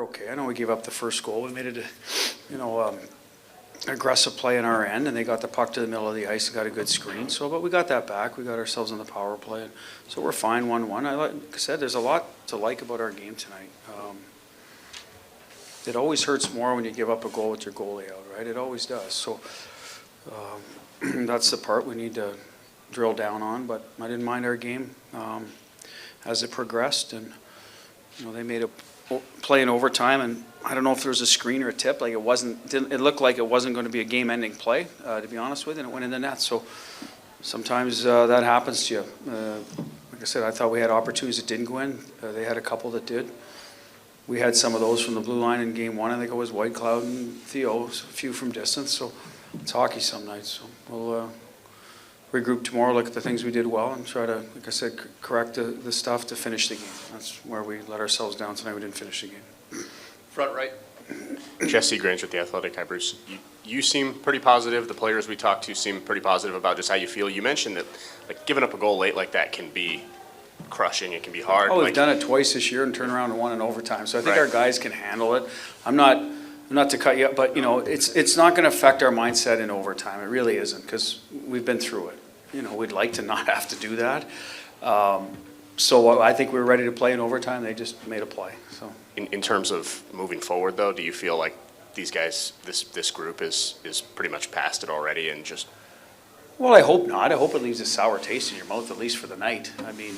okay. I know we gave up the first goal. We made it, aggressive play on our end, and they got the puck to the middle of the ice and got a good screen. So, but we got that back. We got ourselves on the power play, and so we're fine 1-1. Like I said, there's a lot to like about our game tonight. It always hurts more when you give up a goal with your goalie out, right? It always does. So that's the part we need to drill down on. But I didn't mind our game as it progressed, and they made a play in overtime, and I don't know if there was a screen or a tip. Like it looked like it wasn't going to be a game-ending play, to be honest with you, and it went in the net. So sometimes that happens to you. Like I said, I thought we had opportunities that didn't go in. They had a couple that did. We had some of those from the blue line in game one. I think it was White Cloud and Theo, so a few from distance. So it's hockey some nights. So we'll regroup tomorrow, look at the things we did well, and try to, like I said, correct the stuff to finish the game. That's where we let ourselves down tonight. We didn't finish the game. Front right. Jesse Grange with The Athletic. Hi, Bruce. You seem pretty positive. The players we talked to seem pretty positive about just how you feel. You mentioned that giving up a goal late like that can be crushing. It can be hard. Oh, we've done it twice this year and turned around and won in overtime. So I think Right. our guys can handle it. I'm not to cut you up, but it's not going to affect our mindset in overtime. It really isn't, because we've been through it. We'd like to not have to do that. So I think we were ready to play in overtime. They just made a play. So In terms of moving forward, though, do you feel like these guys, this group is pretty much past it already and just? Well, I hope not. I hope it leaves a sour taste in your mouth, at least for the night. I mean,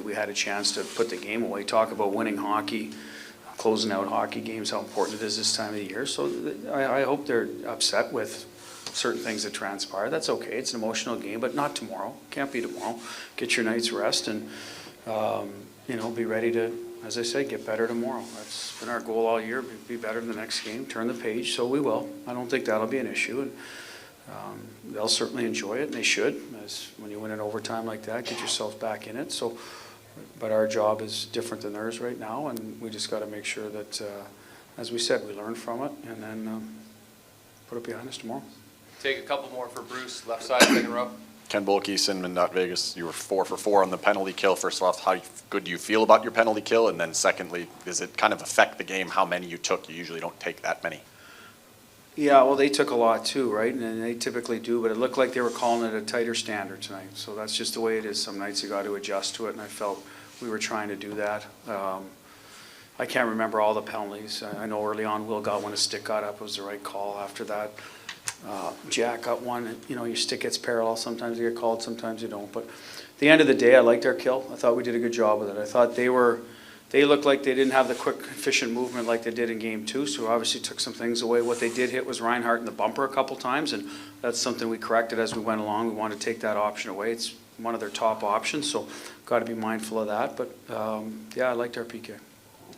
we had a chance to put the game away, talk about winning hockey, closing out hockey games, how important it is this time of the year. So I hope they're upset with certain things that transpire. That's okay. It's an emotional game, but not tomorrow. Can't be tomorrow. Get your night's rest and, be ready to, as I say, get better tomorrow. That's been our goal all year, be better in the next game, turn the page, so we will. I don't think that'll be an issue, and they'll certainly enjoy it, and they should. As when you win in overtime like that, get yourself back in it. So, but our job is different than theirs right now, and we just got to make sure that, as we said, we learn from it, and then put it behind us tomorrow. Take a couple more for Bruce. Left side, second row. Ken Bolke, Sinman, Vegas. You were 4 for 4 on the penalty kill. First off, how good do you feel about your penalty kill? And then secondly, does it kind of affect the game how many you took? You usually don't take that many. Yeah, well, they took a lot too, right? And they typically do, but it looked like they were calling it a tighter standard tonight. So that's just the way it is. Some nights you got to adjust to it, and I felt we were trying to do that. I can't remember all the penalties. I know early on Will got one, his stick got up. It was the right call. After that, Jack got one. Your stick gets parallel. Sometimes you get called, sometimes you don't. But at the end of the day, I liked our kill. I thought we did a good job with it. I thought they looked like they didn't have the quick, efficient movement like they did in game two, so obviously took some things away. What they did hit was Reinhart in the bumper a couple times, and that's something we corrected as we went along. We wanted to take that option away. It's one of their top options, so got to be mindful of that. But, I liked our PK.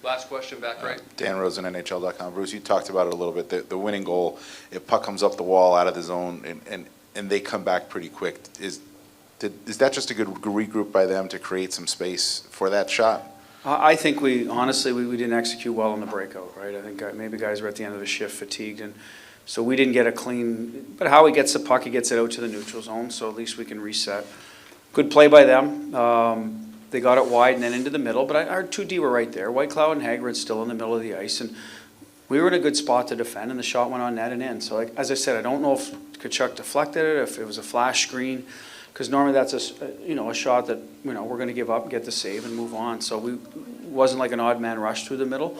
Last question, back right. Dan Rosen, NHL.com. Bruce, you talked about it a little bit. The winning goal, if puck comes up the wall out of the zone and they come back pretty quick, is that just a good regroup by them to create some space for that shot? I think honestly, we didn't execute well on the breakout, right? I think maybe guys were at the end of the shift fatigued, and so we didn't get a clean, but how he gets the puck, he gets it out to the neutral zone, so at least we can reset. Good play by them. They got it wide and then into the middle, but our 2D were right there. White Cloud and Hagrid still in the middle of the ice, and we were in a good spot to defend, and the shot went on net and in. So as I said, I don't know if Tkachuk deflected it, if it was a flash screen, because normally that's a shot that we're going to give up and get the save and move on. So it wasn't like an odd man rush through the middle.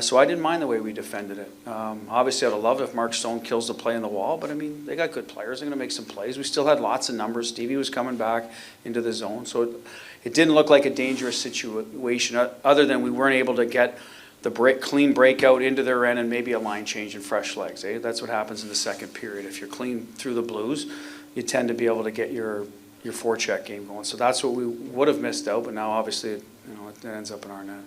So I didn't mind the way we defended it. Obviously, I'd have loved if Mark Stone kills the play in the wall, but I mean, they got good players. They're going to make some plays. We still had lots of numbers. Stevie was coming back into the zone, so it didn't look like a dangerous situation, other than we weren't able to get the clean breakout into their end and maybe a line change and fresh legs. That's what happens in the second period. If you're clean through the Blues, you tend to be able to get your forecheck game going. So that's what we would have missed out, but now obviously it ends up in our net.